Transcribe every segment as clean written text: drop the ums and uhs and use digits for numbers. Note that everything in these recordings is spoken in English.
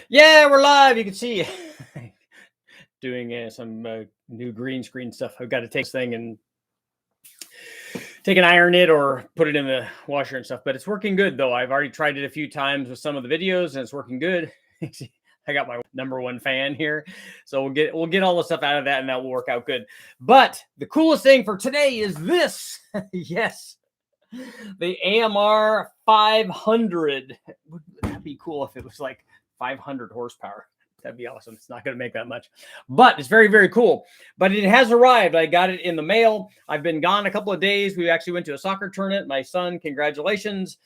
Yeah, we're live. You can see doing some new green screen stuff. I've got to take this thing and take an iron it or put it in the washer and stuff. But it's working good though. I've already tried it a few times with some of the videos, and it's working good. I got my #1 fan here, so we'll get all the stuff out of that, and that will work out good. But the coolest thing for today is this. Yes, the AMR 500. Would that be cool if it was like 500 horsepower? That'd be awesome. It's not going to make that much, but it's very, very cool. But it has arrived. I got it in the mail. I've been gone a couple of days. We actually went to a soccer tournament. My son, congratulations.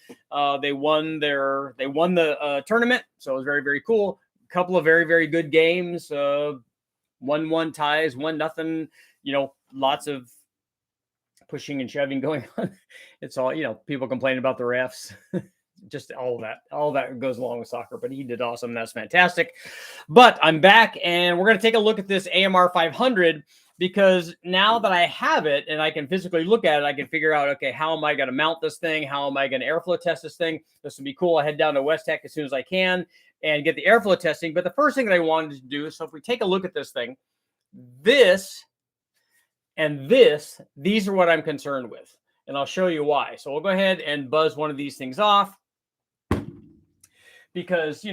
They won the tournament. So it was very, very cool. A couple of very, very good games. 1-1 ties, 1-0, lots of pushing and shoving going on. It's all, people complain about the refs. Just all that goes along with soccer, but he did awesome. That's fantastic. But I'm back, and we're going to take a look at this AMR 500, because now that I have it and I can physically look at it, I can figure out, okay, how am I going to mount this thing? How am I going to airflow test this thing? This would be cool. I head down to West Tech as soon as I can and get the airflow testing. But the first thing that I wanted to do is, so if we take a look at this thing, this and this, these are what I'm concerned with. And I'll show you why. So we'll go ahead and buzz one of these things off, because,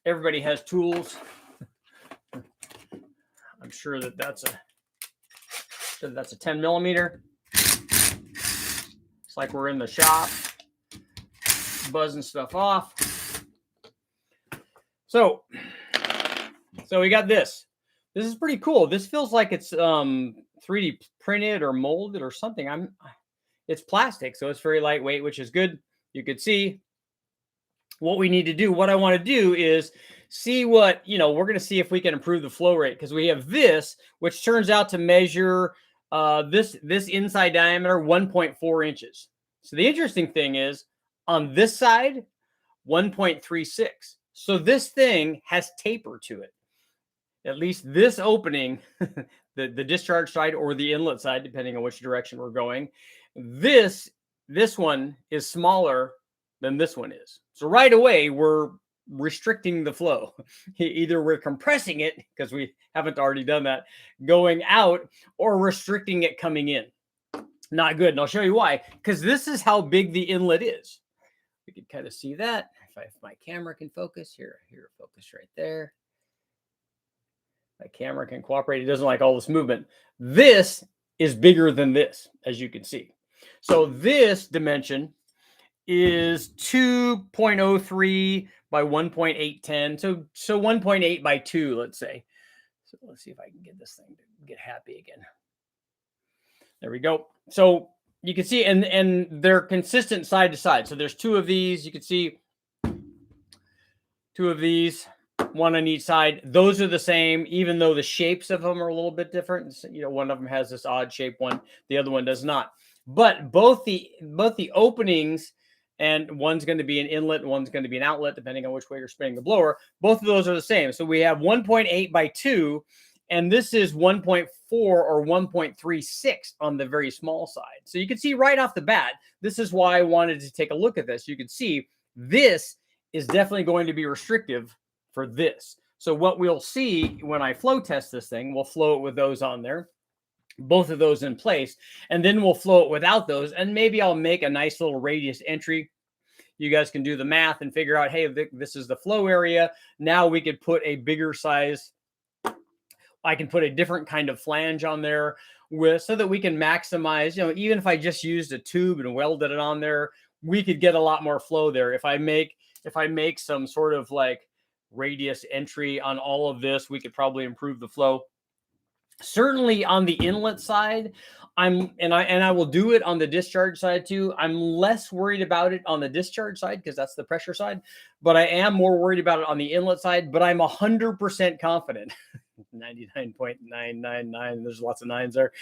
everybody has tools. I'm sure that that's a 10 millimeter. It's like we're in the shop buzzing stuff off. So we got this. This is pretty cool. This feels like it's 3D printed or molded or something. It's plastic, so it's very lightweight, which is good. You could see what we need to do. What I want to do is see what, we're going to see if we can improve the flow rate, because we have this, which turns out to measure this inside diameter 1.4 inches. So the interesting thing is, on this side, 1.36. So this thing has taper to it. At least this opening, the discharge side or the inlet side, depending on which direction we're going, this one is smaller than this one is. So right away, we're restricting the flow. Either we're compressing it, because we haven't already done that, going out, or restricting it coming in. Not good. And I'll show you why. Because this is how big the inlet is. We can kind of see that. If my camera can focus, here, focus right there. My camera can cooperate. It doesn't like all this movement. This is bigger than this, as you can see. So this dimension is 2.03 by 1.810. So 1.8 by 2, let's say. So let's see if I can get this thing to get happy again. There we go. So you can see, and they're consistent side to side. So there's two of these. You can see two of these, one on each side. Those are the same, even though the shapes of them are a little bit different. One of them has this odd shape one, the other one does not. But both the openings, and one's going to be an inlet and one's going to be an outlet, depending on which way you're spinning the blower. Both of those are the same. So we have 1.8 by 2, and this is 1.4 or 1.36 on the very small side. So you can see right off the bat, this is why I wanted to take a look at this. You can see this is definitely going to be restrictive for this. So what we'll see when I flow test this thing, we'll flow it with those on there, both of those in place, and then we'll flow it without those, and maybe I'll make a nice little radius entry. You guys can do the math and figure out, hey, this is the flow area. Now we could put a bigger size. I can put a different kind of flange on there so that we can maximize, even if I just used a tube and welded it on there, we could get a lot more flow there. If I make some sort of like radius entry on all of this, we could probably improve the flow. Certainly on the inlet side, I will do it on the discharge side too. I'm less worried about it on the discharge side, because that's the pressure side, but I am more worried about it on the inlet side. But I'm 100% confident, 99.999, there's lots of nines there,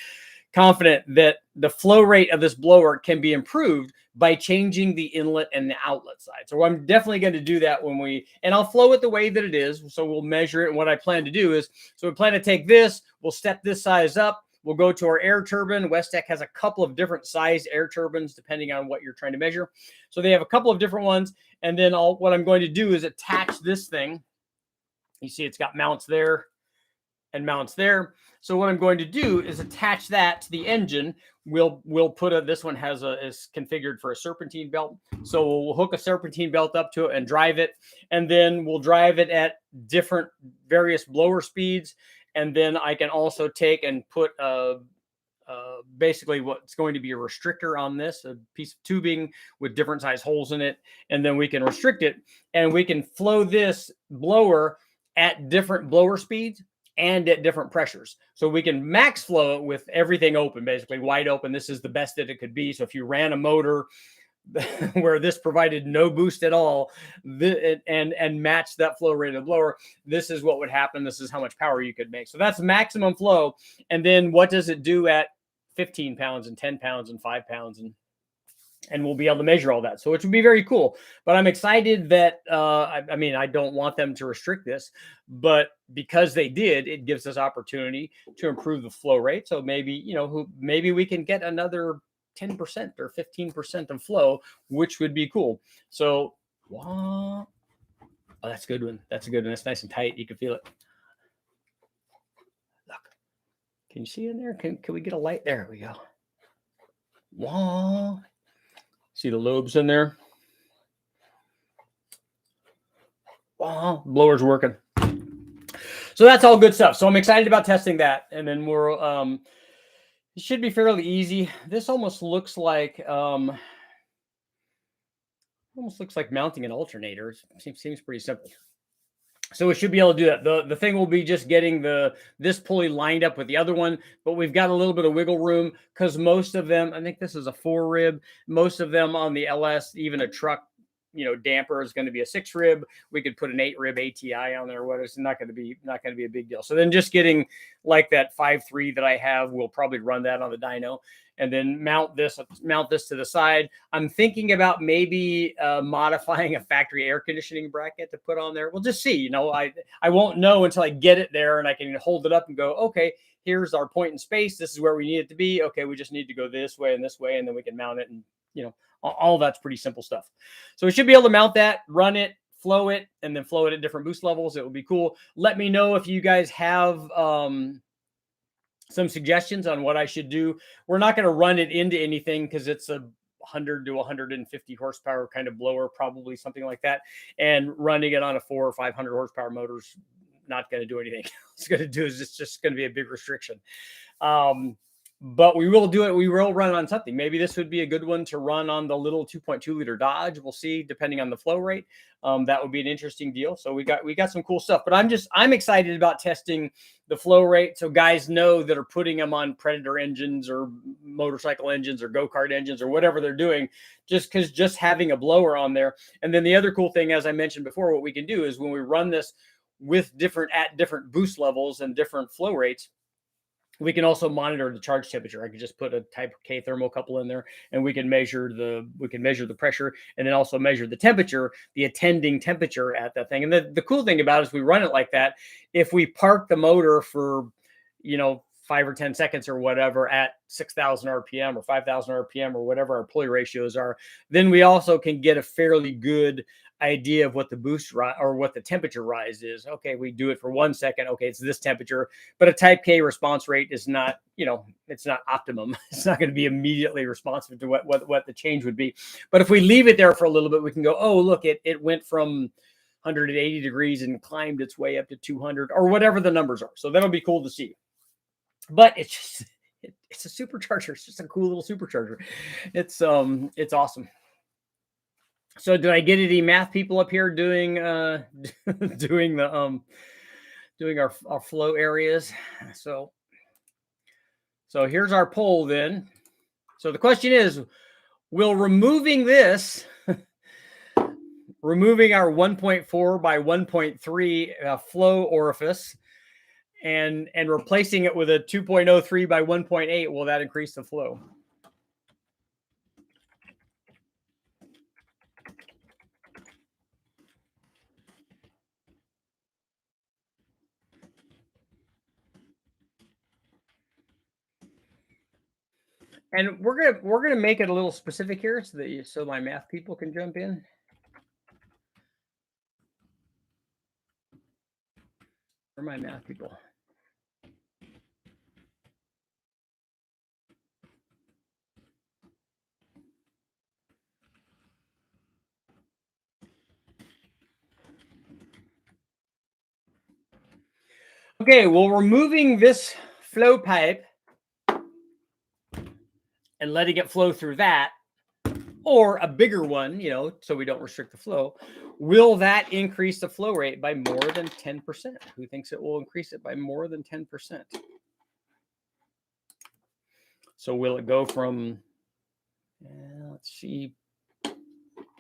confident that the flow rate of this blower can be improved by changing the inlet and the outlet side. So I'm definitely going to do that and I'll flow it the way that it is. So we'll measure it. And what I plan to do is, so we plan to take this, we'll step this size up, We'll go to our air turbine. Westech has a couple of different size air turbines depending on what you're trying to measure. So they have a couple of different ones. And then what I'm going to do is attach this thing. You see it's got mounts there and mounts there. So what I'm going to do is attach that to the engine. We'll put this one is configured for a serpentine belt. So we'll hook a serpentine belt up to it and drive it. And then we'll drive it at different various blower speeds. And then I can also take and put basically what's going to be a restrictor on this, a piece of tubing with different size holes in it. And then we can restrict it and we can flow this blower at different blower speeds and at different pressures. So we can max flow it with everything open, basically wide open. This is the best that it could be. So if you ran a motor where this provided no boost at all and matched that flow rate of the blower, this is what would happen. This is how much power you could make. So that's maximum flow. And then what does it do at 15 pounds and 10 pounds and 5 pounds? And we'll be able to measure all that. So it would be very cool. But I'm excited that, I mean, I don't want them to restrict this, but because they did, it gives us opportunity to improve the flow rate. So maybe, maybe we can get another 10% or 15% of flow, which would be cool. So, oh, that's a good one. That's a good one. That's nice and tight. You can feel it. Look, can you see in there? Can we get a light? There we go. Wow. See the lobes in there? Wow, blower's working. So that's all good stuff. So I'm excited about testing that. And then it should be fairly easy. This almost looks like mounting an alternator. Seems pretty simple. So we should be able to do that. The thing will be just getting this pulley lined up with the other one, but we've got a little bit of wiggle room because most of them, I think this is a 4 rib. Most of them on the LS, even a truck, damper is going to be a 6 rib. We could put an 8 rib ATI on there. What it's not going to be a big deal. So then just getting like that 5.3 that I have, we'll probably run that on the dyno. And then mount this to the side. I'm thinking about maybe modifying a factory air conditioning bracket to put on there. We'll just see. I won't know until I get it there and I can hold it up and go, okay, here's our point in space. This is where we need it to be. Okay, we just need to go this way, and then we can mount it. And all that's pretty simple stuff. So we should be able to mount that, run it, flow it, and then flow it at different boost levels. It will be cool. Let me know if you guys have some suggestions on what I should do. We're not going to run it into anything because it's a 100 to 150 horsepower kind of blower, probably something like that. And running it on a 400 or 500 horsepower motor's not going to do anything. It's going to do is it's just going to be a big restriction. But we will do it. We will run on something. Maybe this would be a good one to run on the little 2.2 liter Dodge. We'll see, depending on the flow rate. That would be an interesting deal. So we got some cool stuff. But I'm excited about testing the flow rate, so guys know that are putting them on Predator engines or motorcycle engines or go-kart engines or whatever they're doing, just having a blower on there. And then the other cool thing, as I mentioned before, what we can do is when we run this with different boost levels and different flow rates, we can also monitor the charge temperature. I could just put a type K thermocouple in there, and we can measure the pressure, and then also measure the temperature, the attending temperature at that thing. And the cool thing about it is we run it like that. If we park the motor for 5 or 10 seconds or whatever at 6,000 RPM or 5,000 RPM or whatever our pulley ratios are, then we also can get a fairly good idea of what the boost or what the temperature rise is. Okay, we do it for 1 second. Okay, it's this temperature, but a type K response rate is not, it's not optimum. It's not going to be immediately responsive to what the change would be. But if we leave it there for a little bit, we can go, oh, look, it went from 180 degrees and climbed its way up to 200 or whatever the numbers are. So that'll be cool to see. But it's a supercharger. It's just a cool little supercharger. It's awesome. So did I get any math people up here doing doing our flow areas? So here's our poll then. So the question is, will removing this, removing our 1.4 by 1.3 flow orifice and replacing it with a 2.03 by 1.8, will that increase the flow? And we're gonna make it a little specific here so that so my math people can jump in. Where are my math people? Okay, well, removing this flow pipe and letting it flow through that, or a bigger one, so we don't restrict the flow, will that increase the flow rate by more than 10%? Who thinks it will increase it by more than 10%? So will it go from, let's see,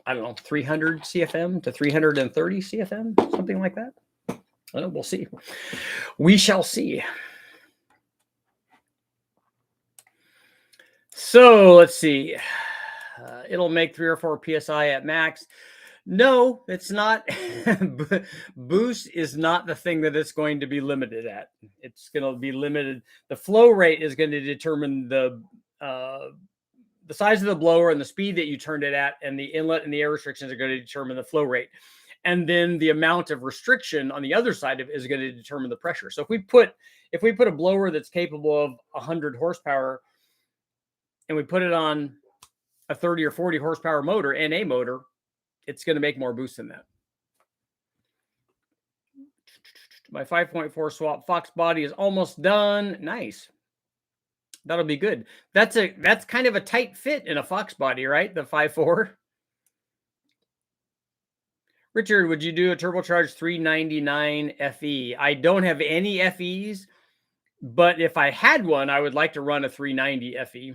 I don't know, 300 CFM to 330 CFM, something like that? Well, we'll see. We shall see. So let's see. It'll make 3 or 4 PSI at max. No, it's not. Boost is not the thing that it's going to be limited at. It's going to be limited. The flow rate is going to determine the size of the blower and the speed that you turned it at, and the inlet and the air restrictions are going to determine the flow rate. And then the amount of restriction on the other side of it is going to determine the pressure. So if we put a blower that's capable of 100 horsepower and we put it on a 30 or 40 horsepower motor, NA motor, it's going to make more boost than that. My 5.4 swap Fox body is almost done. Nice. That'll be good. That's kind of a tight fit in a Fox body, right? The 5.4. Richard, would you do a turbocharged 399 FE? I don't have any FEs, but if I had one, I would like to run a 390 FE.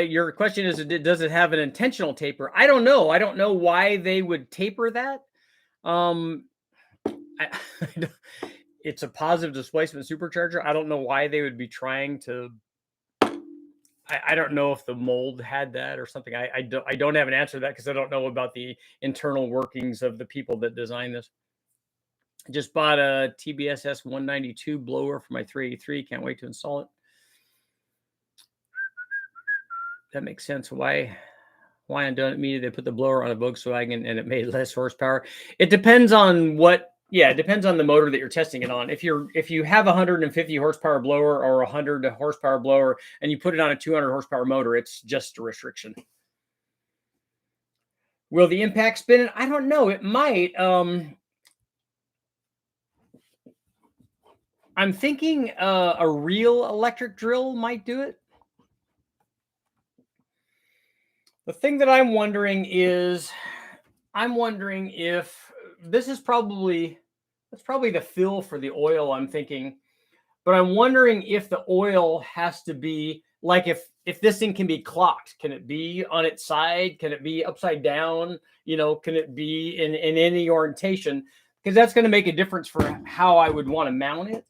Your question is, does it have an intentional taper? I don't know. I don't know why they would taper that. It's a positive displacement supercharger. I don't know why they would be trying to. I don't know if the mold had that or something. I don't have an answer to that because I don't know about the internal workings of the people that designed this. I just bought a TBSS 192 blower for my 383. Can't wait to install it. That makes sense. Why on Donut Media they put the blower on a Volkswagen and it made less horsepower? It depends on what. Yeah, it depends on the motor that you're testing it on. If you have a 150 horsepower blower or a 100 horsepower blower and you put it on a 200 horsepower motor, it's just a restriction. Will the impact spin it? I don't know. It might. I'm thinking a real electric drill might do it. The thing that I'm wondering if this is probably the fill for the oil, I'm thinking, but I'm wondering if the oil has to be like, if this thing can be clocked, can it be on its side? Can it be upside down? Can it be in any orientation? Because that's going to make a difference for how I would want to mount it.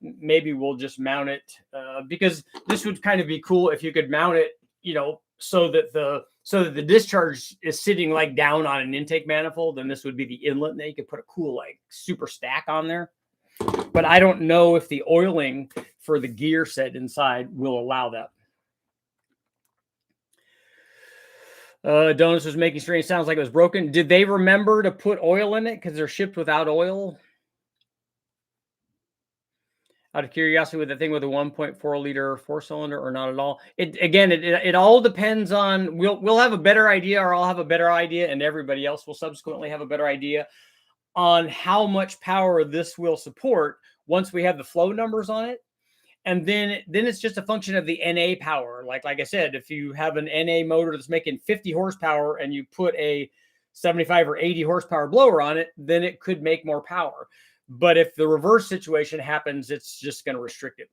Maybe we'll just mount it because this would kind of be cool if you could mount it, so that the discharge is sitting like down on an intake manifold, and this would be the inlet, and then you could put a cool like super stack on there. But I don't know if the oiling for the gear set inside will allow that. Donuts was making strange sounds like it was broken. Did they remember to put oil in it because they're shipped without oil? Out of curiosity, with the thing with a 1.4 liter 4-cylinder or not at all? It all depends on. We'll have a better idea, or I'll have a better idea, and everybody else will subsequently have a better idea on how much power this will support once we have the flow numbers on it. And then it's just a function of the NA power. Like I said, if you have an NA motor that's making 50 horsepower and you put a 75 or 80 horsepower blower on it, then it could make more power. But if the reverse situation happens, it's just going to restrict it.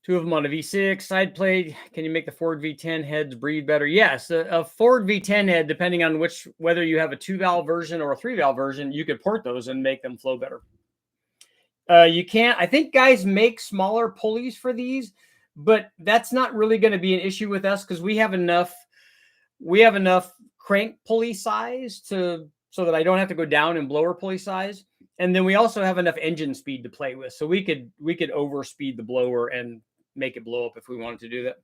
2 of them on a V6 side plate. Can you make the Ford V10 heads breathe better? Yes, a Ford V10 head, depending on whether you have a 2-valve version or a 3-valve version, you could port those and make them flow better. You can't. I think guys make smaller pulleys for these, but that's not really going to be an issue with us because we have enough crank pulley size so that I don't have to go down in blower pulley size. And then we also have enough engine speed to play with. So we could overspeed the blower and make it blow up if we wanted to do that.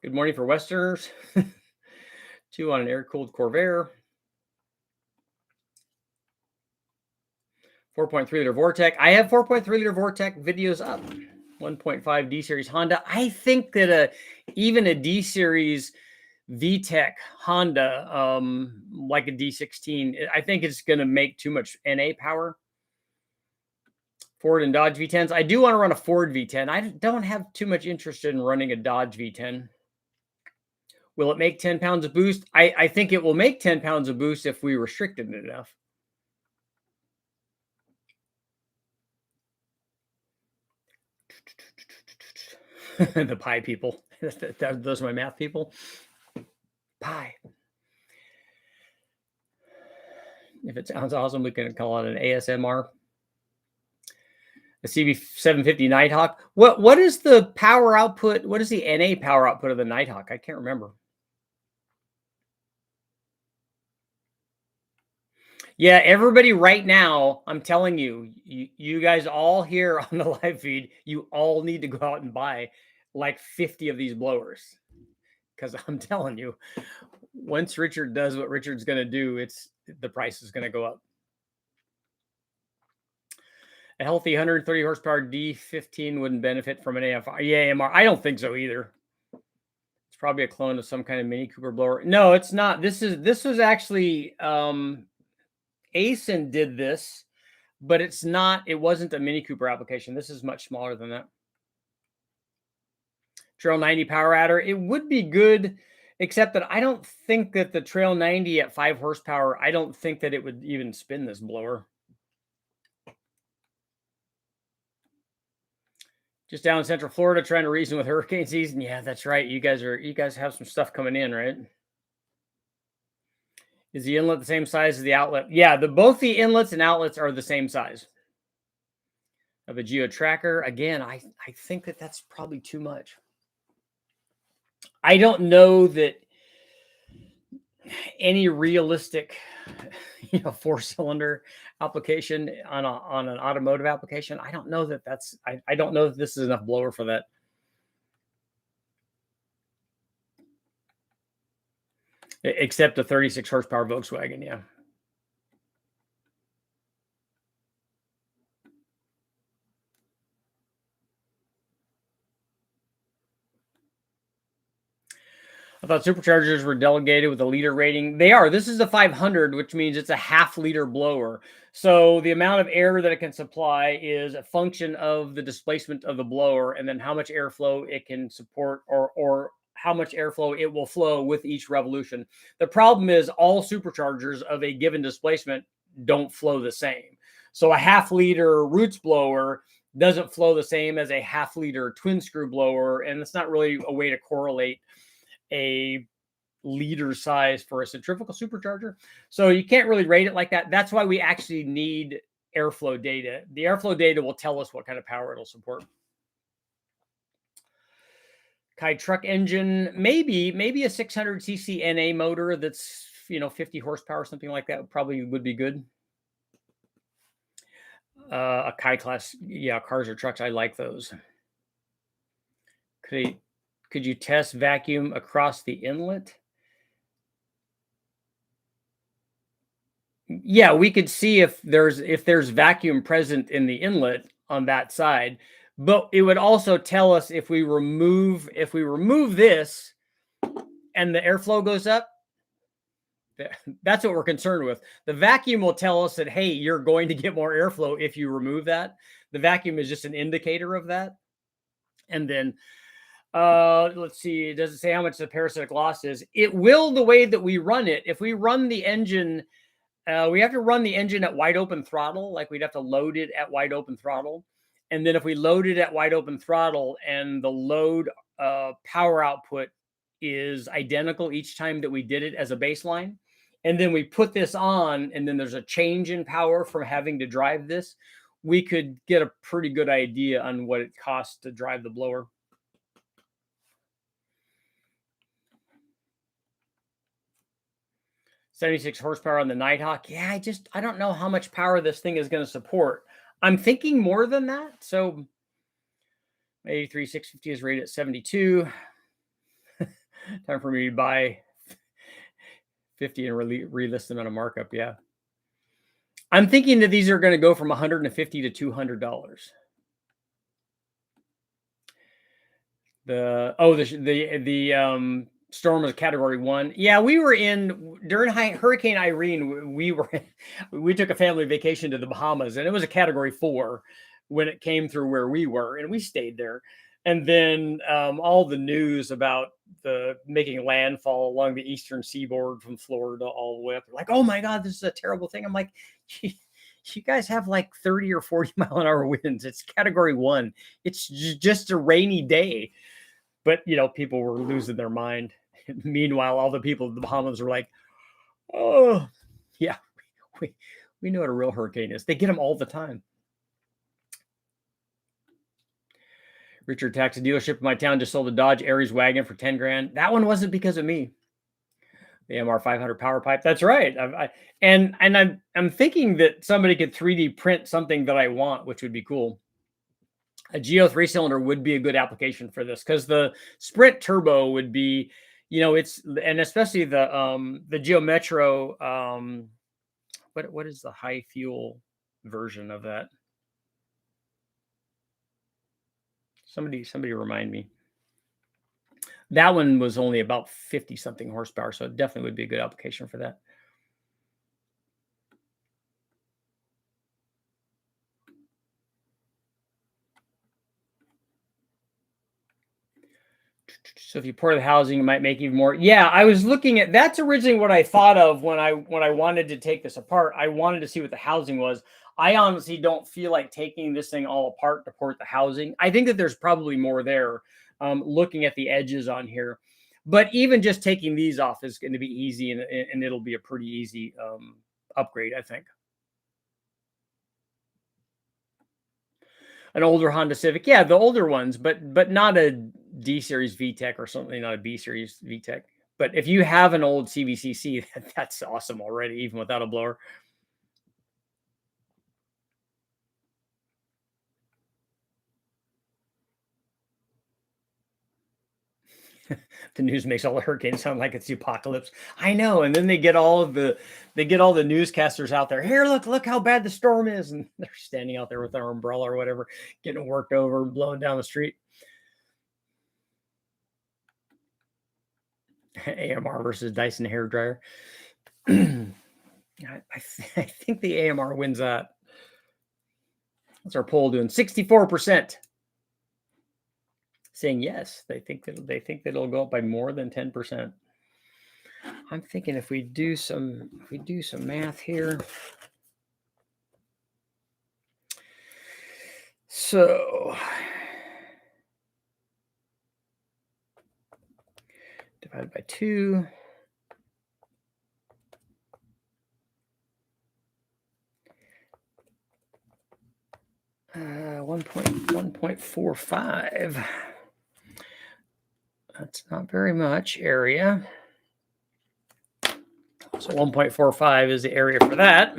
Good morning for Westerners. 2 on an air-cooled Corvair. 4.3 liter Vortec. I have 4.3 liter Vortec videos up. 1.5 D series Honda. I think that even a D series VTEC Honda, like a D16, I think it's going to make too much NA power. Ford and Dodge V10s. I do want to run a Ford V10. I don't have too much interest in running a Dodge V10. Will it make 10 pounds of boost? I think it will make 10 pounds of boost if we restrict it enough. The pie people. Those are my math people. Pie. If it sounds awesome, we can call it an ASMR. A CB750 Nighthawk. What is the power output? What is the NA power output of the Nighthawk? I can't remember. Yeah, everybody right now, I'm telling you, you guys all here on the live feed, you all need to go out and buy like 50 of these blowers. Because I'm telling you, once Richard does what Richard's going to do, the price is going to go up. A healthy 130 horsepower D15 wouldn't benefit from an AMR. I don't think so either. It's probably a clone of some kind of Mini Cooper blower. No, it's not. This was actually Asen did this, but it's not. It wasn't a Mini Cooper application. This is much smaller than that. Trail 90 power adder. It would be good, except that I don't think that the Trail 90 at 5 horsepower, I don't think that it would even spin this blower. Just down in Central Florida trying to reason with hurricane season. Yeah, that's right. You guys have some stuff coming in, right? Is the inlet the same size as the outlet? Yeah, both the inlets and outlets are the same size. Of a Geo Tracker. Again, I think that that's probably too much. I don't know that any realistic, 4-cylinder application on an automotive application. I don't know that I don't know that this is enough blower for that. Except a 36 horsepower Volkswagen, yeah. I thought superchargers were delegated with a liter rating. They are. This is a 500, which means it's a half-liter blower. So the amount of air that it can supply is a function of the displacement of the blower and then how much airflow it can support or how much airflow it will flow with each revolution. The problem is all superchargers of a given displacement don't flow the same. So a half-liter Roots blower doesn't flow the same as a half-liter twin screw blower, and it's not really a way to correlate a liter size for a centrifugal supercharger. So you can't really rate it like that. That's why we actually need airflow data. The airflow data will tell us what kind of power it'll support. Kai truck engine, maybe a 600cc NA motor that's 50 horsepower, something like that probably would be good. A Kai class, yeah, cars or trucks, I like those. Could you test vacuum across the inlet? Yeah, we could see if there's vacuum present in the inlet on that side, but it would also tell us if we remove this and the airflow goes up. That's what we're concerned with. The vacuum will tell us that, hey, you're going to get more airflow if you remove that. The vacuum is just an indicator of that. And then let's see, does it say how much the parasitic loss is? It will, the way that we run it. If we run the engine, we have to run the engine at wide open throttle, like we'd have to load it at wide open throttle. And then if we load it at wide open throttle and the load power output is identical each time that we did it as a baseline, and then we put this on, and then there's a change in power from having to drive this, we could get a pretty good idea on what it costs to drive the blower. 76 horsepower on the Nighthawk. Yeah, I don't know how much power this thing is going to support. I'm thinking more than that. So 83 650 is rated at 72. Time for me to buy 50 and relist them at a markup. Yeah. I'm thinking that these are going to go from $150 to $200. The storm was category 1. Yeah, we were in during Hurricane Irene. We took a family vacation to the Bahamas, and it was a category 4 when it came through where we were, and we stayed there. And then all the news about the making landfall along the eastern seaboard from Florida all the way up, like, oh my God, this is a terrible thing. I'm like, you guys have like 30 or 40 mile an hour winds. It's category 1. It's just a rainy day. But, people were losing their mind. Meanwhile, all the people in the Bahamas were like, oh, yeah, we know what a real hurricane is. They get them all the time. Richard Tax, a dealership in my town just sold a Dodge Aries wagon for 10 grand. That one wasn't because of me. The AMR500 power pipe. That's right. I'm thinking that somebody could 3D print something that I want, which would be cool. A Geo 3-cylinder would be a good application for this, because the Sprint Turbo would be, and especially the Geo Metro. What is the high fuel version of that? Somebody remind me. That one was only about 50 something horsepower, so it definitely would be a good application for that. So if you pour the housing, it might make even more. Yeah, I was looking at that's originally what I thought of when I wanted to take this apart. I wanted to see what the housing was. I honestly don't feel like taking this thing all apart to port the housing. I think that there's probably more there. Looking at the edges on here, but even just taking these off is going to be easy, and it'll be a pretty easy upgrade, I think. An older Honda Civic, yeah, the older ones, but not a D series VTEC or something, not a B series VTEC. But if you have an old CVCC, that's awesome already, even without a blower. The news makes all the hurricanes sound like it's the apocalypse. I know, and then they get all the newscasters out there. Here, look how bad the storm is, and they're standing out there with their umbrella or whatever, getting worked over, blowing down the street. AMR versus Dyson hairdryer. I think the AMR wins that. What's our poll doing? 64% saying yes. They think that it'll go up by more than 10%. I'm thinking if we do some math here. So divided by 2. Uh, 1.45. That's not very much area. So 1.45 is the area for that.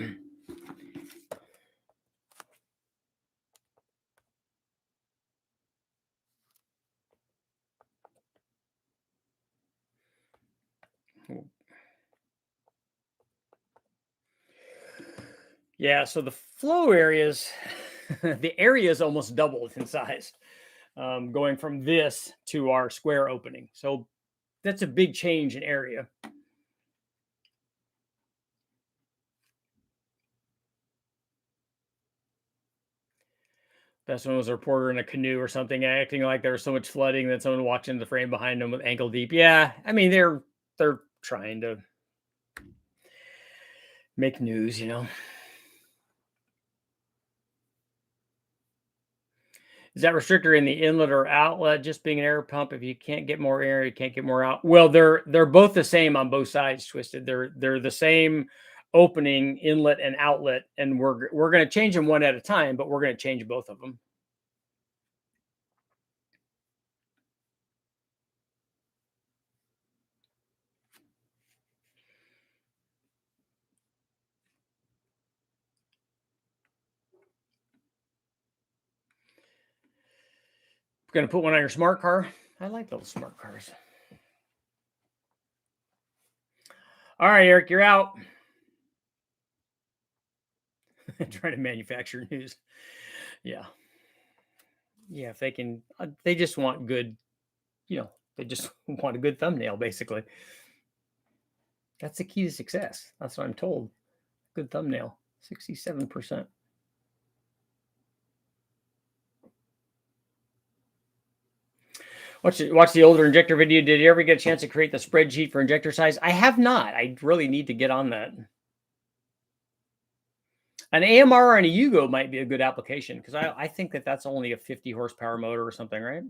Yeah, so the flow areas, the area is almost doubled in size, going from this to our square opening. So that's a big change in area. That's when was a reporter in a canoe or something, acting like there was so much flooding that someone walked into the frame behind them with ankle deep. Yeah, I mean they're trying to make news, Is that restrictor in the inlet or outlet just being an air pump? If you can't get more air, you can't get more out. Well, they're both the same on both sides, Twisted. They're the same opening, inlet and outlet, and we're going to change them one at a time, but we're going to change both of them. Gonna put one on your smart car. I like those smart cars. All right, Eric, you're out. Trying to manufacture news. Yeah. Yeah, if they can, they just want good, they just want a good thumbnail, basically. That's the key to success. That's what I'm told. Good thumbnail, 67%. Watch the older injector video. Did you ever get a chance to create the spreadsheet for injector size? I have not. I really need to get on that. An AMR and a Yugo might be a good application because I think that's only a 50 horsepower motor or something, right?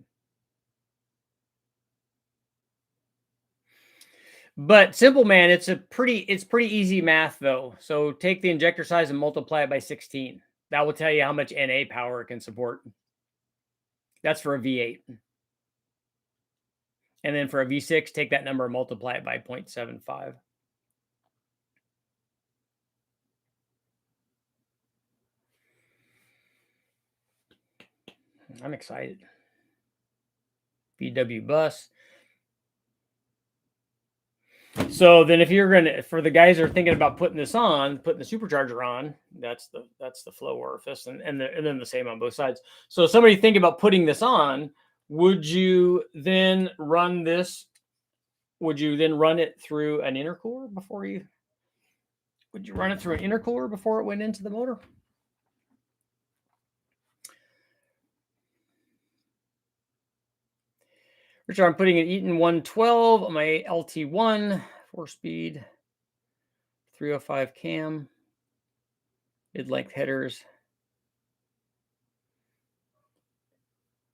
But simple man, it's pretty easy math though. So take the injector size and multiply it by 16. That will tell you how much NA power it can support. That's for a V8. And then for a V6, take that number and multiply it by 0.75. I'm excited. VW bus. So then if you're gonna, for the guys that are thinking about putting the supercharger on, that's the flow orifice, and then the same on both sides. So somebody think about putting this on, would you then run this? Would you then run it through an intercooler before you? Would you run it through an intercooler before it went into the motor? Richard, I'm putting an Eaton 112 on my LT1, 4-speed, 305 cam, mid-length headers.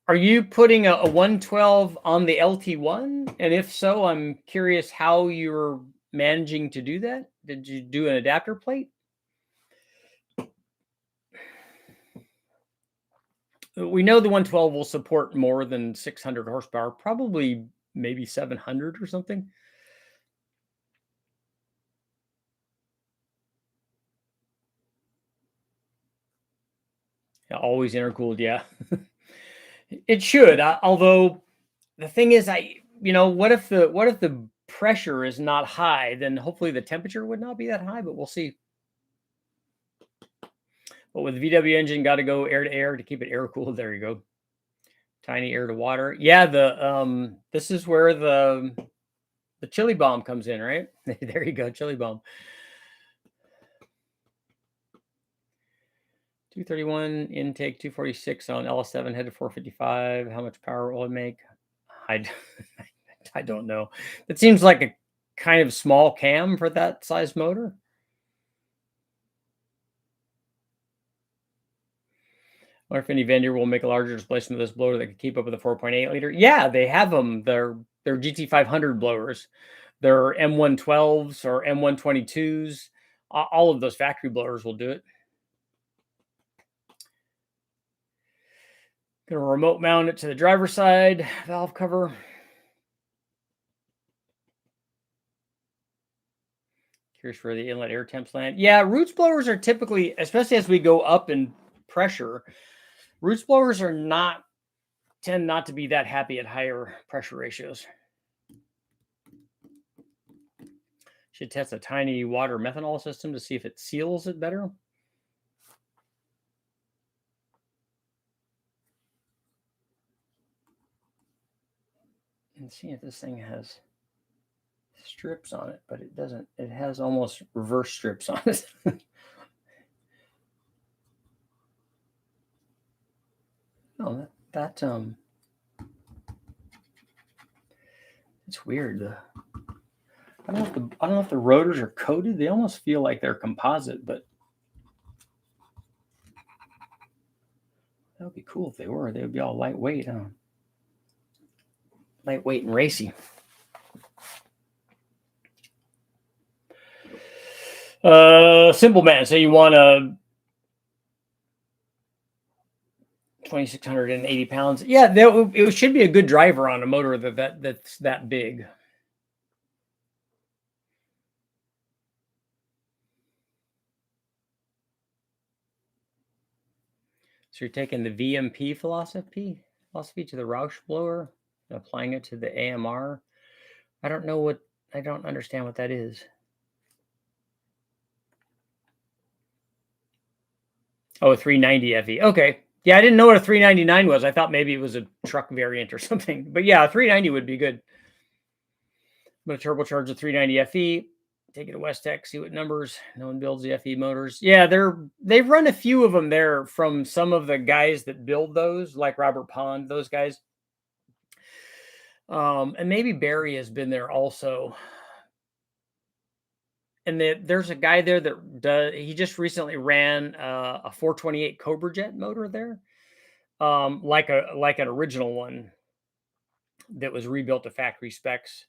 Are you putting a 112 on the LT1? And if so, I'm curious how you're managing to do that. Did you do an adapter plate? We know the 112 will support more than 600 horsepower, probably maybe 700 or something. Yeah, always intercooled, yeah. It should, although the thing is, what if the pressure is not high? Then hopefully the temperature would not be that high, but we'll see. But with the VW engine, got to go air to air to keep it air cooled. There you go. Tiny air to water. Yeah, this is where the chili bomb comes in, right? There you go, chili bomb. 231 intake, 246 on LS7 head to 455. How much power will it make? I don't know. It seems like a kind of small cam for that size motor. Or if any vendor will make a larger displacement of this blower that can keep up with the 4.8 liter. Yeah, they have them. They're GT500 blowers. They're M112s or M122s. All of those factory blowers will do it. Gonna remote mount it to the driver's side valve cover. Curious where the inlet air temps land. Yeah, roots blowers are typically, especially as we go up in pressure, roots blowers tend not to be that happy at higher pressure ratios. Should test a tiny water methanol system to see if it seals it better. And see if this thing has strips on it, but it doesn't. It has almost reverse strips on it. No, it's weird. I don't know if the rotors are coated. They almost feel like they're composite, but that would be cool if they were. They would be all lightweight, huh? Lightweight and racy. Simple man. So you want a 2,680 pounds. Yeah, it should be a good driver on a motor that's that big. So you're taking the VMP philosophy? philosophy to the Roush blower, and applying it to the AMR. I don't understand what that is. Oh, a 390 FE. Okay. Yeah, I didn't know what a 399 was. I thought maybe it was a truck variant or something. But yeah, a 390 would be good. I'm going to turbocharge the 390 FE. Take it to West Tech, see what numbers. No one builds the FE motors. Yeah, they've run a few of them there from some of the guys that build those, like Robert Pond, those guys. And maybe Barry has been there also. And there's a guy there that he just recently ran a 428 Cobra Jet motor there, like an original one that was rebuilt to factory specs.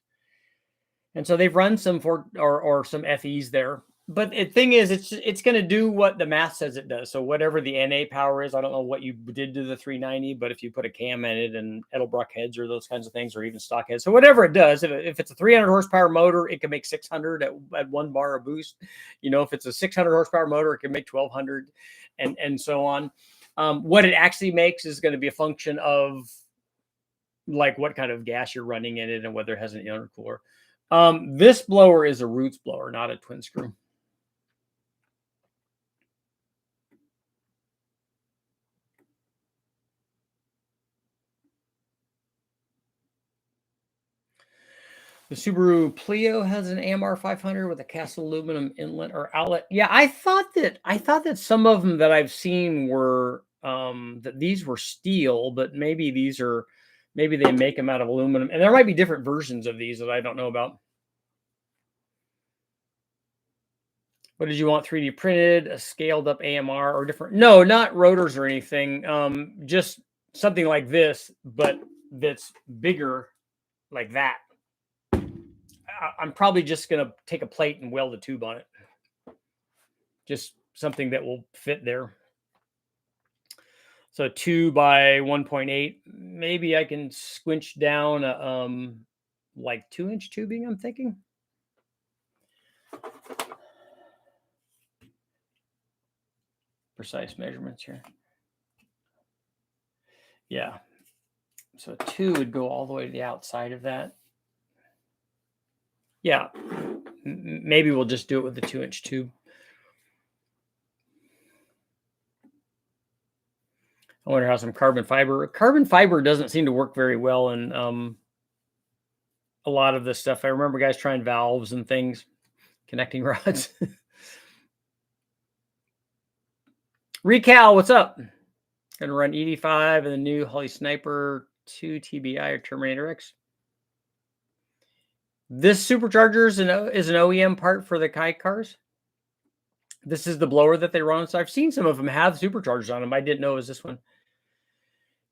And so they've run some or some FEs there. But the thing is, it's going to do what the math says it does. So whatever the NA power is, I don't know what you did to the 390, but if you put a cam in it and Edelbrock heads or those kinds of things, or even stock heads, so whatever it does, if it's a 300 horsepower motor, it can make 600 at 1 bar of boost. If it's a 600 horsepower motor, it can make 1200, and so on. What it actually makes is going to be a function of like what kind of gas you're running in it and whether it has an intercooler. This blower is a roots blower, not a twin screw. The Subaru Pleo has an AMR500 with a cast aluminum inlet or outlet. Yeah, I thought that some of them that I've seen were that these were steel, but maybe they make them out of aluminum, and there might be different versions of these that I don't know about. What did you want? 3D printed, a scaled up AMR, or different? No, not rotors or anything. Just something like this, but that's bigger, like that. I'm probably just going to take a plate and weld a tube on it. Just something that will fit there. So 2 by 1.8. Maybe I can squinch down like 2-inch tubing, I'm thinking. Precise measurements here. Yeah. So 2 would go all the way to the outside of that. Yeah. Maybe we'll just do it with the 2-inch tube. I wonder how some carbon fiber doesn't seem to work very well in a lot of this stuff. I remember guys trying valves and things, connecting rods. Recal, what's up? Gonna run ED5 and the new Holley Sniper 2 TBI or Terminator X. This supercharger is an OEM part for the Kai cars. This is the blower that they run. So I've seen some of them have superchargers on them. I didn't know it was this one.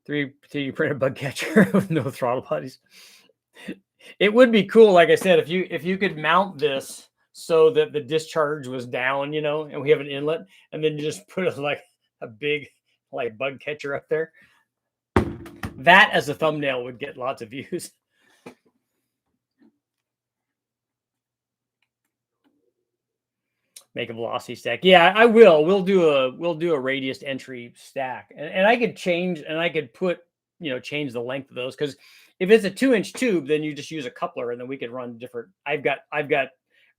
3D printed bug catcher with no throttle bodies. It would be cool, like I said, if you could mount this so that the discharge was down, and we have an inlet, and then you just put a big like bug catcher up there. That as a thumbnail would get lots of views. Make a velocity stack. Yeah, I will. We'll do a radius entry stack, and I could change, and I could put, change the length of those, because if it's a 2-inch tube, then you just use a coupler, and then we could run different. I've got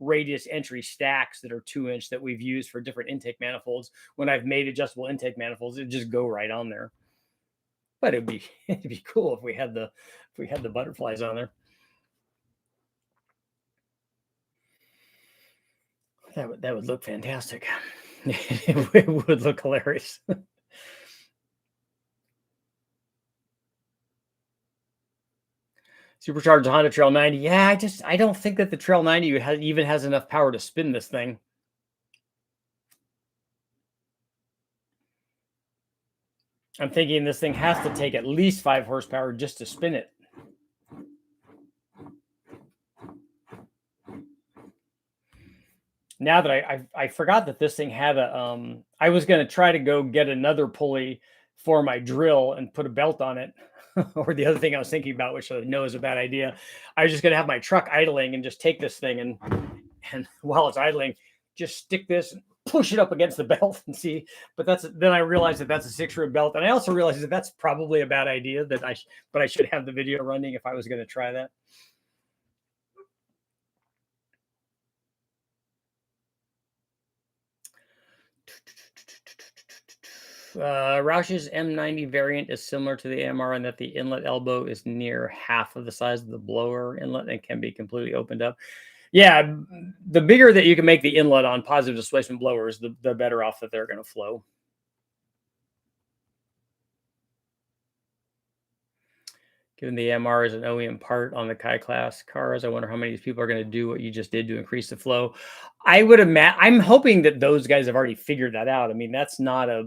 radius entry stacks that are 2-inch that we've used for different intake manifolds. When I've made adjustable intake manifolds, it just go right on there. But it'd be cool if we had the butterflies on there. That would look fantastic. It would look hilarious. Supercharged Honda Trail 90. Yeah, I don't think that the Trail 90 even has enough power to spin this thing. I'm thinking this thing has to take at least 5 horsepower just to spin it. Now that I forgot that this thing had a I was going to try to go get another pulley for my drill and put a belt on it. Or the other thing I was thinking about, which I know is a bad idea, I was just going to have my truck idling and just take this thing and while it's idling, just stick this push it up against the belt and see. But then I realized that that's a 6-rib belt, and I also realized that that's probably a bad idea. But I should have the video running if I was going to try that. Roush's M90 variant is similar to the AMR in that the inlet elbow is near half of the size of the blower inlet and can be completely opened up. Yeah, the bigger that you can make the inlet on positive displacement blowers, the better off that they're going to flow. Given the AMR is an OEM part on the Kai class cars, I wonder how many people are going to do what you just did to increase the flow. I'm hoping that those guys have already figured that out. I mean, that's not a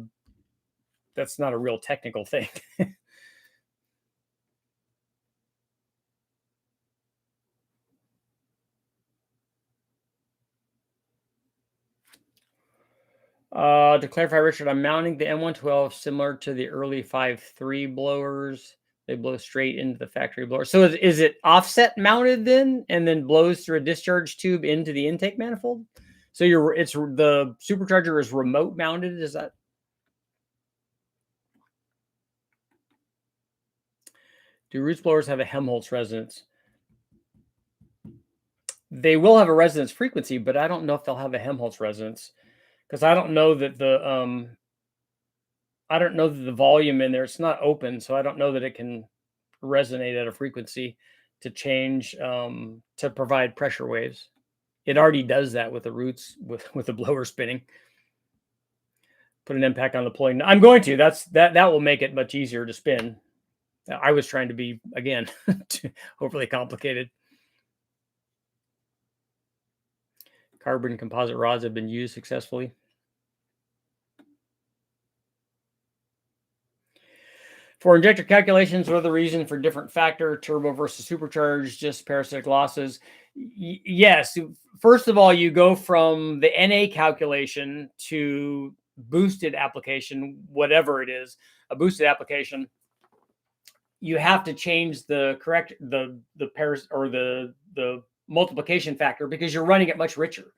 real technical thing. To clarify, Richard, I'm mounting the M112 similar to the early 5.3 blowers. They blow straight into the factory blower. So is it offset mounted then, and then blows through a discharge tube into the intake manifold? So the supercharger is remote mounted. Is that? Do Roots blowers have a Helmholtz resonance? They will have a resonance frequency, but I don't know if they'll have a Helmholtz resonance, because I don't know that the volume in there, it's not open, so I don't know that it can resonate at a frequency to change to provide pressure waves. It already does that with the Roots with the blower spinning. Put an impact on the pulling. I'm going to. That will make it much easier to spin. I was trying to be, again, overly complicated. Carbon composite rods have been used successfully. For injector calculations, what are the reason for different factor, turbo versus supercharged, just parasitic losses? Yes. First of all, you go from the NA calculation to boosted application, whatever it is, a boosted application. You have to change the multiplication factor because you're running it much richer.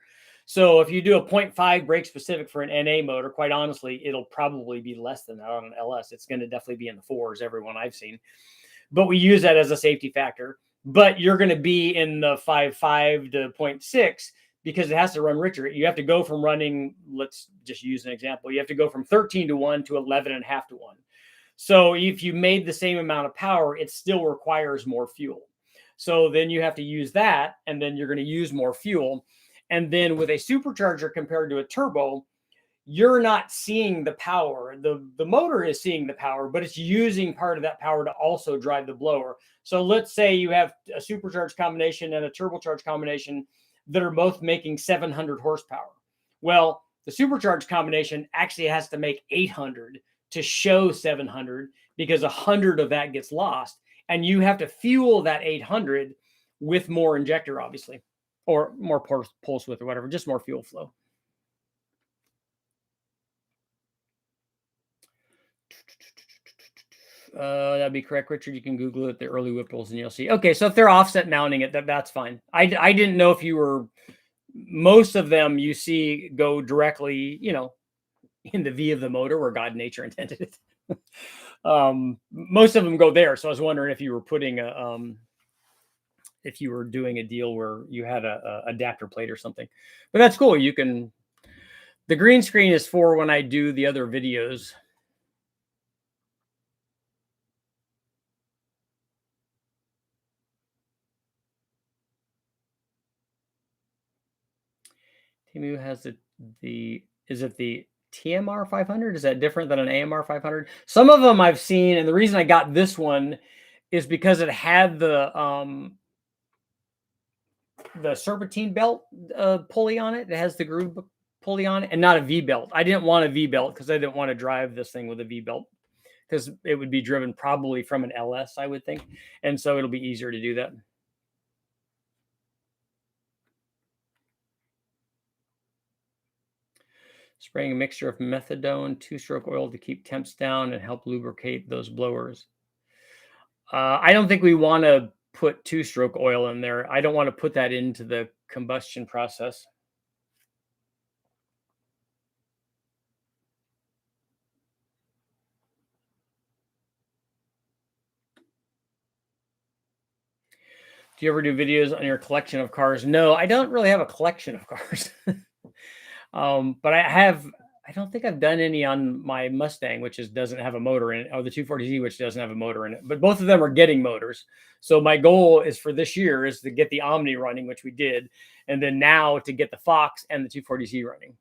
So if you do a 0.5 brake specific for an NA motor, quite honestly, it'll probably be less than that on an LS. It's going to definitely be in the 4s, everyone I've seen. But we use that as a safety factor. But you're going to be in the 5.5 to 0.6 because it has to run richer. You have to go from running, let's just use an example. You have to go from 13 to 1 to 11.5 to 1. So if you made the same amount of power, it still requires more fuel. So then you have to use that, and then you're going to use more fuel. And then with a supercharger compared to a turbo, you're not seeing the power. The motor is seeing the power, but it's using part of that power to also drive the blower. So let's say you have a supercharged combination and a turbocharged combination that are both making 700 horsepower. Well, the supercharged combination actually has to make 800 to show 700 because 100 of that gets lost. And you have to fuel that 800 with more injector, obviously, or more pulse width or whatever, just more fuel flow. That'd be correct, Richard. You can Google it, the early Whipples, and you'll see. Okay, so if they're offset mounting it, that's fine. I didn't know if you were, most of them you see go directly, in the V of the motor where God nature intended it. Most of them go there. So I was wondering if you were putting if you were doing a deal where you had a adapter plate or something. But that's cool. You can, the green screen is for when I do the other videos. Timu has is it the TECH-AMR500? Is that different than an AMR500? Some of them I've seen, and the reason I got this one is because it had the serpentine belt pulley on it. It has the groove pulley on it, and not a V belt. I didn't want a V belt because I didn't want to drive this thing with a V belt because it would be driven probably from an LS, I would think, and so it'll be easier to do that. Spraying a mixture of methadone, 2-stroke oil to keep temps down and help lubricate those blowers. I don't think we want to put 2-stroke oil in there. I don't want to put that into the combustion process. Do you ever do videos on your collection of cars? No, I don't really have a collection of cars. But I don't think I've done any on my Mustang, which doesn't have a motor in it, or the 240Z, which doesn't have a motor in it. But both of them are getting motors. So my goal is for this year is to get the Omni running, which we did, and then now to get the Fox and the 240Z running.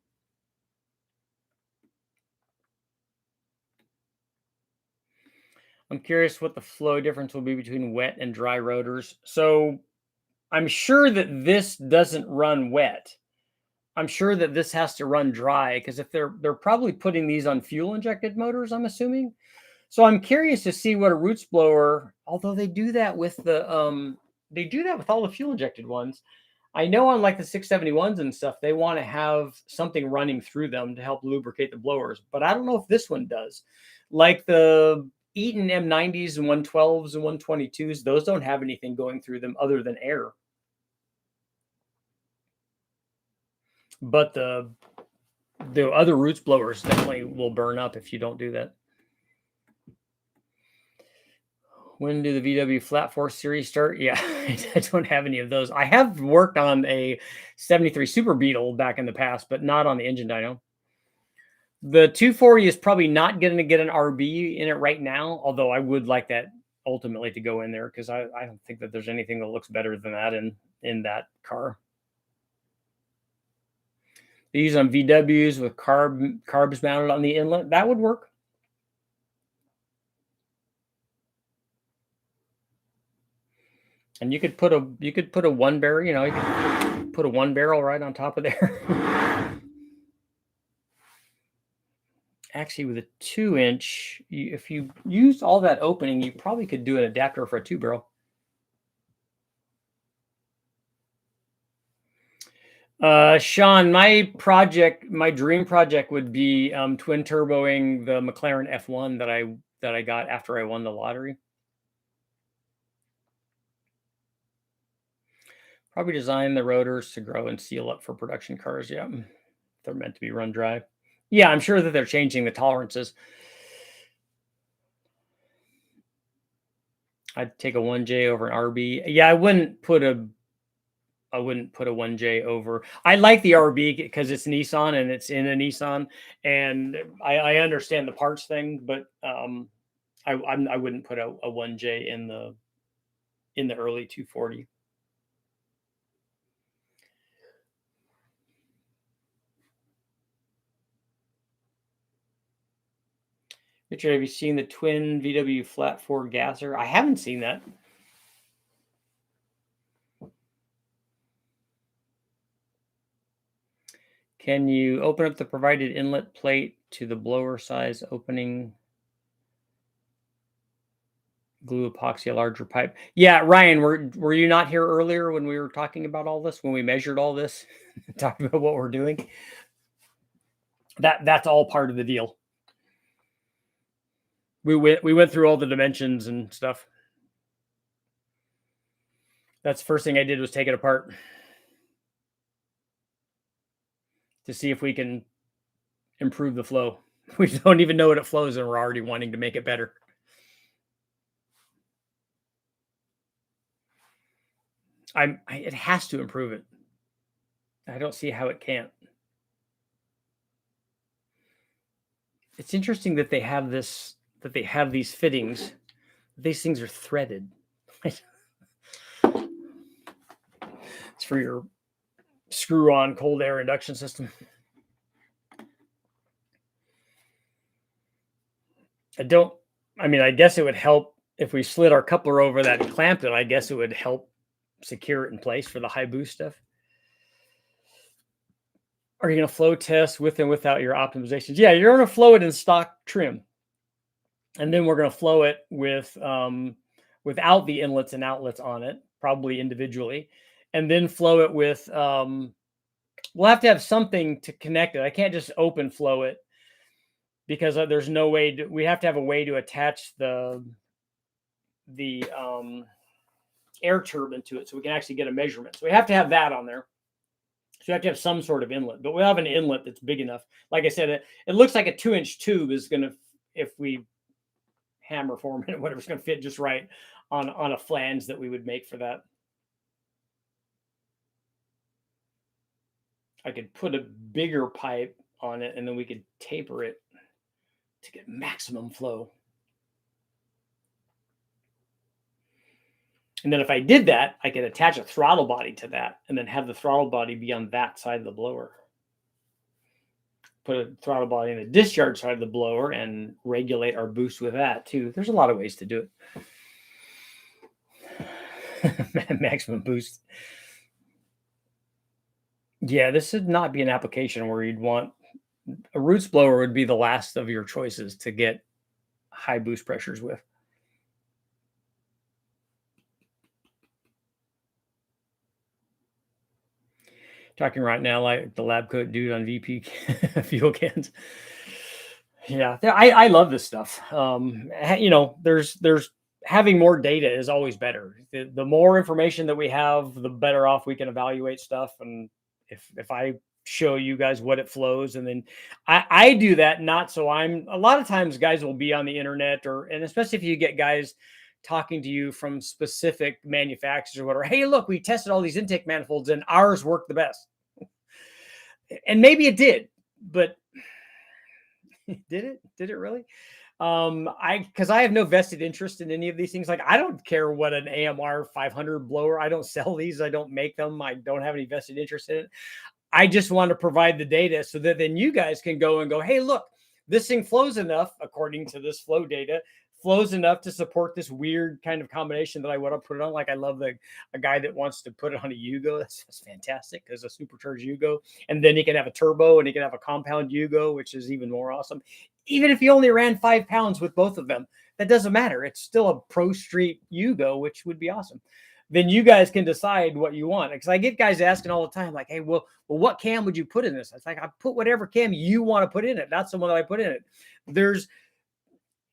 I'm curious what the flow difference will be between wet and dry rotors. So I'm sure that this doesn't run wet. I'm sure that this has to run dry, because if they're probably putting these on fuel injected motors, I'm assuming. So I'm curious to see what a roots blower, although they do that with the they do that with all the fuel injected ones. I know on like the 671s and stuff, they want to have something running through them to help lubricate the blowers, but I don't know if this one does. Like the Eaton M90s and 112s and 122s, those don't have anything going through them other than air. But the other roots blowers definitely will burn up if you don't do that. When do the VW Flat 4 series start? Yeah, I don't have any of those. I have worked on a 73 Super Beetle back in the past, but not on the engine dyno. The 240 is probably not going to get an RB in it right now, although I would like that ultimately to go in there, because I don't think that there's anything that looks better than that in that car. They use on VWs with carbs mounted on the inlet. That would work. And you could put a one barrel, you could put a one barrel right on top of there. Actually, with a 2-inch, if you used all that opening, you probably could do an adapter for a 2-barrel. Sean, my dream project would be twin turboing the McLaren F1 that I got after I won the lottery. Probably design the rotors to grow and seal up for production cars. Yeah, they're meant to be run dry. Yeah, I'm sure that they're changing the tolerances. I'd take a 1J over an RB. Yeah, I wouldn't put a 1J over. I like the RB because it's Nissan and it's in a Nissan, and I understand the parts thing, but I wouldn't put a 1J in the early 240. Richard, have you seen the twin VW Flat 4 gasser? I haven't seen that. Can you open up the provided inlet plate to the blower size opening? Glue epoxy a larger pipe. Yeah, Ryan, were you not here earlier when we were talking about all this, when we measured all this, talking about what we're doing? That's all part of the deal. We went through all the dimensions and stuff. That's the first thing I did was take it apart to see if we can improve the flow. We don't even know what it flows, and we're already wanting to make it better. It has to improve it. I don't see how it can't. It's interesting that they have this, that they have these fittings. These things are threaded. It's for your screw-on cold air induction system. I guess it would help if we slid our coupler over that and clamped it. I guess it would help secure it in place for the high boost stuff. Are you going to flow test with and without your optimizations? Yeah, you're going to flow it in stock trim. And then we're going to flow it with without the inlets and outlets on it, probably individually. And then flow it with, we'll have to have something to connect it. I can't just open flow it, because there's no way we have to have a way to attach the air turbine to it so we can actually get a measurement. So we have to have that on there. So you have to have some sort of inlet, but we'll have an inlet that's big enough. Like I said, it looks like a 2-inch tube is going to, if we hammer form it, whatever, it's going to fit just right on a flange that we would make for that. I could put a bigger pipe on it and then we could taper it to get maximum flow. And then if I did that, I could attach a throttle body to that and then have the throttle body be on that side of the blower. Put a throttle body in the discharge side of the blower and regulate our boost with that too. There's a lot of ways to do it. Maximum boost. Yeah, this would not be an application where you'd want a roots blower would be the last of your choices to get high boost pressures with. Talking right now like the lab coat dude on VP fuel cans. Yeah, I love this stuff. There's having more data is always better. The more information that we have, the better off we can evaluate stuff. And if I show you guys what it flows, and then I do that not so I'm a lot of times guys will be on the internet and especially if you get guys talking to you from specific manufacturers or whatever. Hey, look, we tested all these intake manifolds and ours worked the best. And maybe it did, but did it really? Because I have no vested interest in any of these things. Like, I don't care what an AMR 500 blower. I don't sell these. I don't make them. I don't have any vested interest in it. I just want to provide the data so that then you guys can go and go, hey, look, this thing flows enough according to this flow data, flows enough to support this weird kind of combination that I want to put it on. Like, I love a guy that wants to put it on a Yugo. That's fantastic because a supercharged Yugo, and then he can have a turbo and he can have a compound Yugo, which is even more awesome. Even if you only ran 5 pounds with both of them, that doesn't matter. It's still a Pro Street Yugo, which would be awesome. Then you guys can decide what you want. Because I get guys asking all the time, like, hey, well, what cam would you put in this? It's like, I put whatever cam you want to put in it. That's the one that I put in it. There's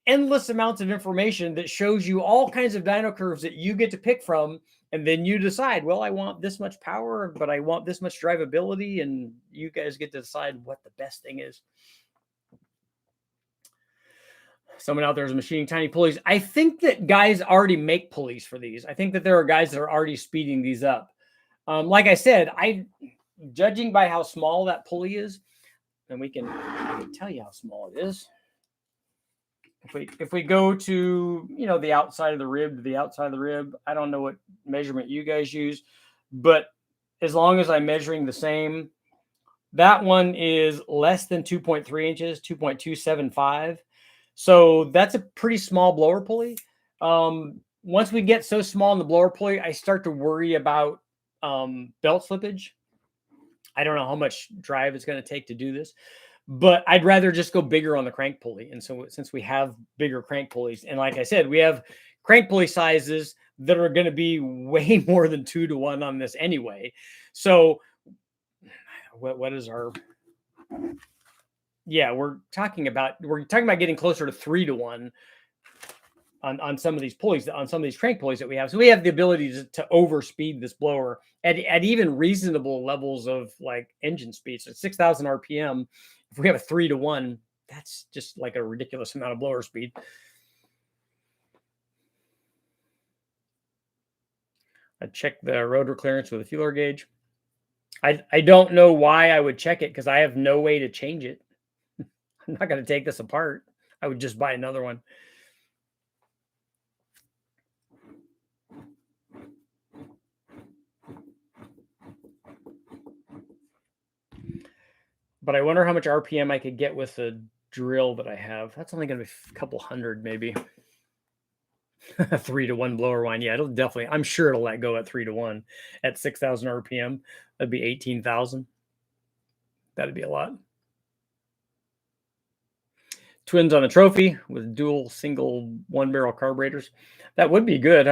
endless amounts of information that shows you all kinds of dyno curves that you get to pick from. And then you decide, well, I want this much power, but I want this much drivability. And you guys get to decide what the best thing is. Someone out there is machining tiny pulleys. I think that guys already make pulleys for these. I think that there are guys that are already speeding these up. Like I said, judging by how small that pulley is, and I can tell you how small it is. If we go to the outside of the rib to the outside of the rib, I don't know what measurement you guys use, but as long as I'm measuring the same, that one is less than 2.3 inches, 2.275. So that's a pretty small blower pulley. Once we get so small in the blower pulley, I start to worry about belt slippage. I don't know how much drive it's going to take to do this, but I'd rather just go bigger on the crank pulley. And so since we have bigger crank pulleys, and like I said, we have crank pulley sizes that are going to be way more than 2-to-1 on this anyway. So what is our... Yeah, we're talking about getting closer to 3-to-1 on some of these pulleys, on some of these crank pulleys that we have. So we have the ability to overspeed this blower at even reasonable levels of like engine speed. So 6,000 RPM, if we have a 3-to-1, that's just like a ridiculous amount of blower speed. I check the rotor clearance with a feeler gauge. I don't know why I would check it because I have no way to change it. I'm not going to take this apart. I would just buy another one. But I wonder how much RPM I could get with the drill that I have. That's only going to be a couple hundred, maybe. 3-to-1 blower wine. Yeah, it'll definitely, I'm sure it'll let go at 3-to-1 at 6,000 RPM. That'd be 18,000. That'd be a lot. Twins on the trophy with dual single 1-barrel carburetors. That would be good.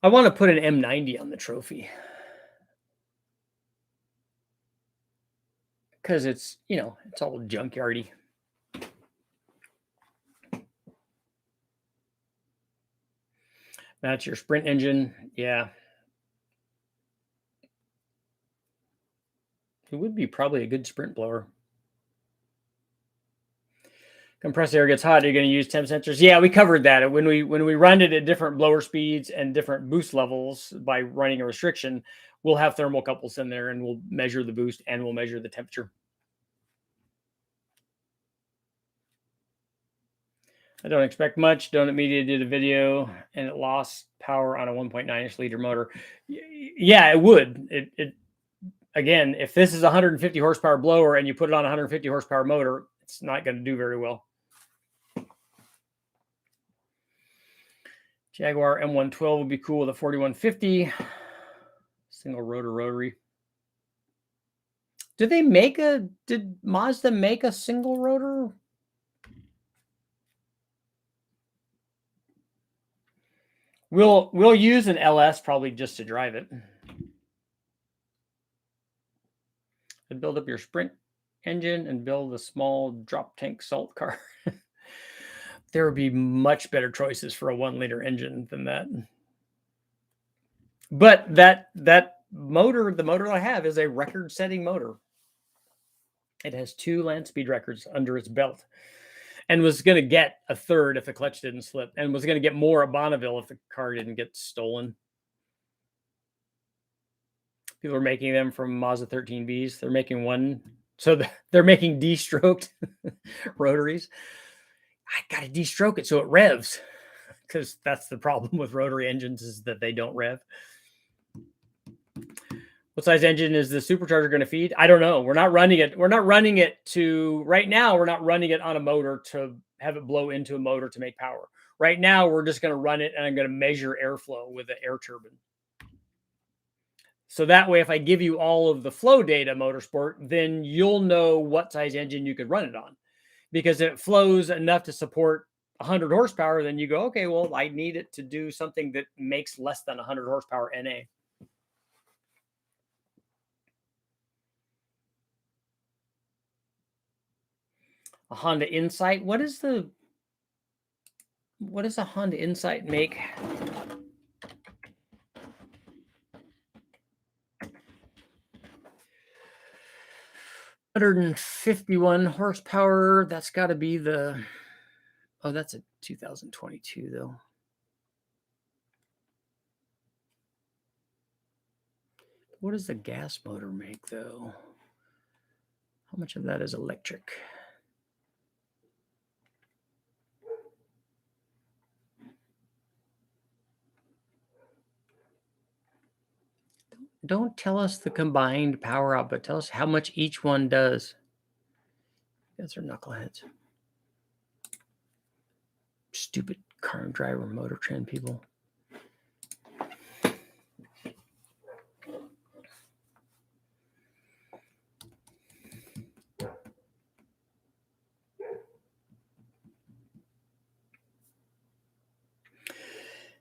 I want to put an M90 on the trophy because it's, it's all junkyardy. That's your sprint engine. Yeah. It would be probably a good sprint blower. Compressed air gets hot. You're going to use temp sensors. Yeah, we covered that when we run it at different blower speeds and different boost levels by running a restriction. We'll have thermocouples in there, and we'll measure the boost and we'll measure the temperature. I don't expect much. Donut Media did a video and it lost power on a 1.9-inch liter motor. Yeah, it would. It again, if this is a 150 horsepower blower and you put it on a 150 horsepower motor, it's not going to do very well. Jaguar M112 would be cool with a 4150 single rotor rotary. Did Mazda make a single rotor? We'll use an LS probably just to drive it. And build up your Sprint engine and build a small drop tank salt car. There would be much better choices for a 1-liter engine than that. But that motor, the motor I have, is a record-setting motor. It has 2 land speed records under its belt, and was going to get a third if the clutch didn't slip, and was going to get more at Bonneville if the car didn't get stolen. People are making them from Mazda 13Bs. They're making one, so they're making D-stroked rotaries. I got to de-stroke it so it revs, because that's the problem with rotary engines, is that they don't rev. What size engine is the supercharger going to feed? I don't know. We're not running it. We're not running it to, right now, we're not running it on a motor to have it blow into a motor to make power. Right now, we're just going to run it, and I'm going to measure airflow with an air turbine. So that way, if I give you all of the flow data, Motorsport, then you'll know what size engine you could run it on. Because if it flows enough to support 100 horsepower, then you go, okay, well, I need it to do something that makes less than 100 horsepower NA. A Honda Insight. What does a Honda Insight make? $151 horsepower. That's got to be the. Oh, that's a 2022 though. What does the gas motor make though? How much of that is electric? Don't tell us the combined power output. Tell us how much each one does. You guys are knuckleheads. Stupid car and driver motor trend people.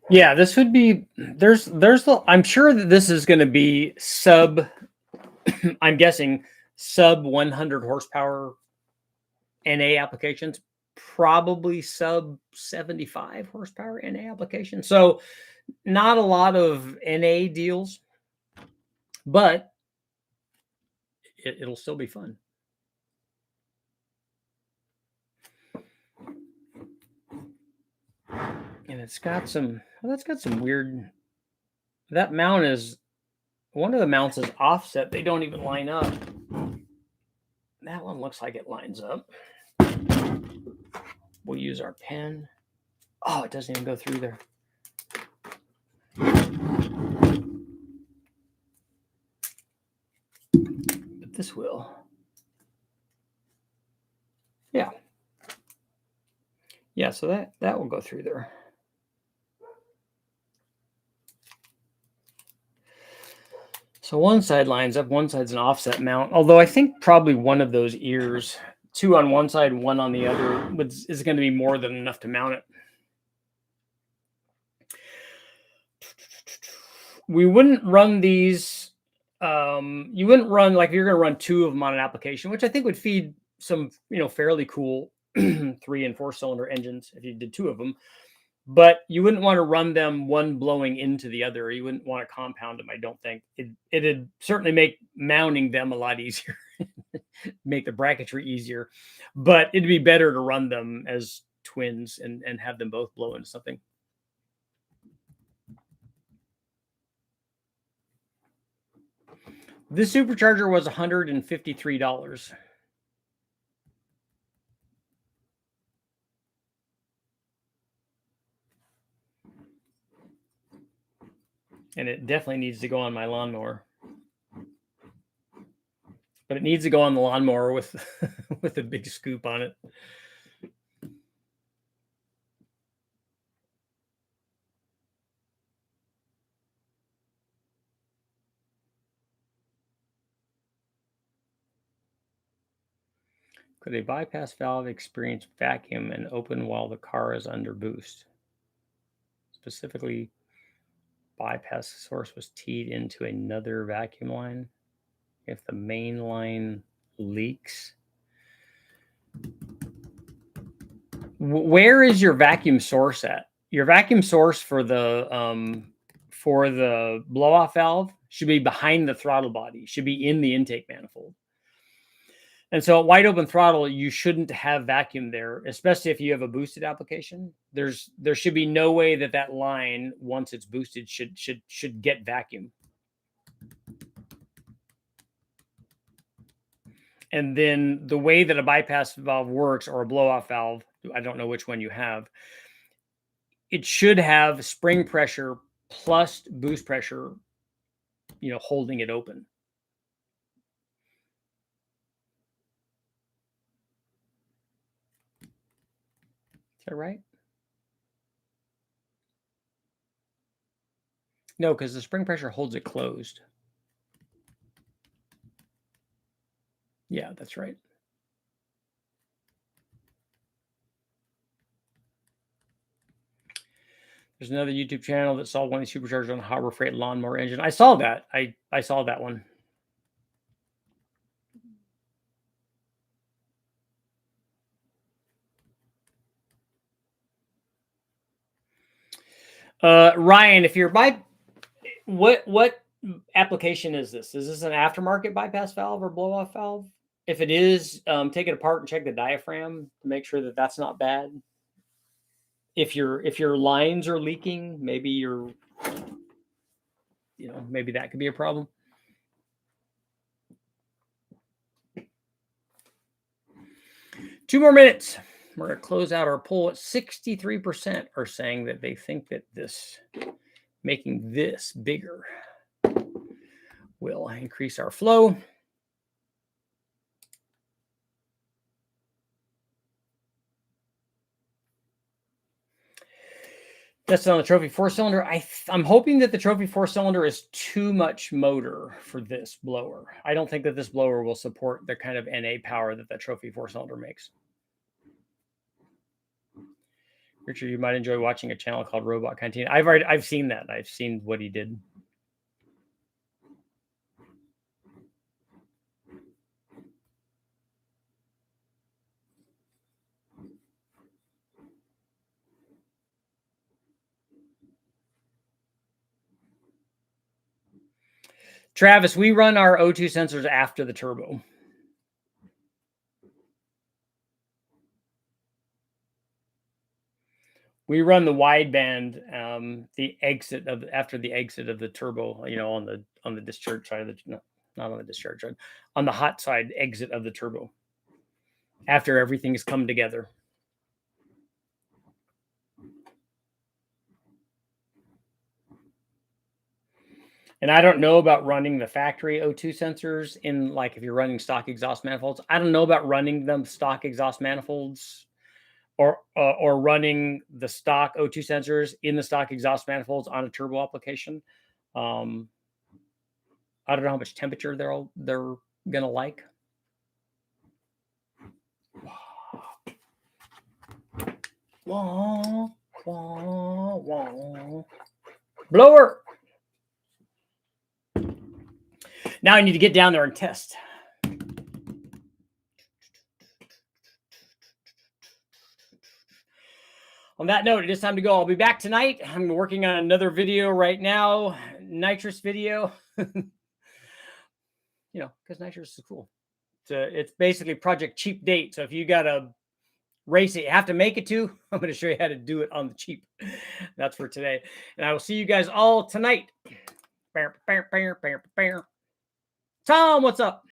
Yeah, this would be, I'm sure that this is going to be I'm guessing sub 100 horsepower NA applications, probably sub 75 horsepower NA applications. So not a lot of NA deals, but it'll still be fun. And it's got some, well, that's got some weird, that mount is, one of the mounts is offset. They don't even line up. That one looks like it lines up. We'll use our pen. Oh, it doesn't even go through there. But this will. Yeah. Yeah, so that will go through there. So one side lines up, one side's an offset mount. Although I think probably one of those ears, 2 on one side, 1 on the other, is going to be more than enough to mount it. We wouldn't run these. You wouldn't run, like, if you're going to run 2 of them on an application, which I think would feed some, fairly cool 3 and 4 cylinder engines if you did 2 of them. But you wouldn't want to run them one blowing into the other. You wouldn't want to compound them, I don't think. It'd certainly make mounting them a lot easier. make the bracketry easier. But it'd be better to run them as twins and have them both blow into something. This supercharger was $153. And it definitely needs to go on my lawnmower. But it needs to go on the lawnmower with with a big scoop on it. Could a bypass valve experience vacuum and open while the car is under boost? Specifically, bypass source was teed into another vacuum line. If the main line leaks, where is your vacuum source at? Your vacuum source for the blow off valve should be behind the throttle body, should be in the intake manifold. And so at wide open throttle, you shouldn't have vacuum there, especially if you have a boosted application. There should be no way that line, once it's boosted, should get vacuum. And then the way that a bypass valve works, or a blow-off valve, I don't know which one you have, it should have spring pressure plus boost pressure, holding it open. Is that right? No, because the spring pressure holds it closed. Yeah, that's right. There's another YouTube channel that saw one of these superchargers on a Harbor Freight lawnmower engine. I saw that. I saw that one. Ryan, if you're what application is this? Is this an aftermarket bypass valve or blow-off valve? If it is, take it apart and check the diaphragm to make sure that that's not bad. If your lines are leaking, maybe maybe that could be a problem. Two more minutes. We're going to close out our poll at 63% are saying that they think that making this bigger will increase our flow. That's on the Trophy 4-cylinder. I'm hoping that the Trophy 4-cylinder is too much motor for this blower. I don't think that this blower will support the kind of NA power that the Trophy 4-cylinder makes. Richard, you might enjoy watching a channel called Robot Canteen. I've seen that. I've seen what he did. Travis, we run our O2 sensors after the turbo. We run the wideband, after the exit of the turbo, on the discharge side of not on the discharge side, on the hot side exit of the turbo, after everything has come together. And I don't know about running the factory O2 sensors in, like, if you're running stock exhaust manifolds. I don't know about running them stock exhaust manifolds or running the stock O2 sensors in the stock exhaust manifolds on a turbo application. I don't know how much temperature they're gonna like. Wah, wah, wah. Blower. Now I need to get down there and test. On that note, it is time to go. I'll be back tonight. I'm working on another video right now, nitrous video. Because nitrous is cool. It's basically Project Cheap Date. So if you got a race that you have to make it to, I'm going to show you how to do it on the cheap. That's for today. And I will see you guys all tonight. Tom, what's up?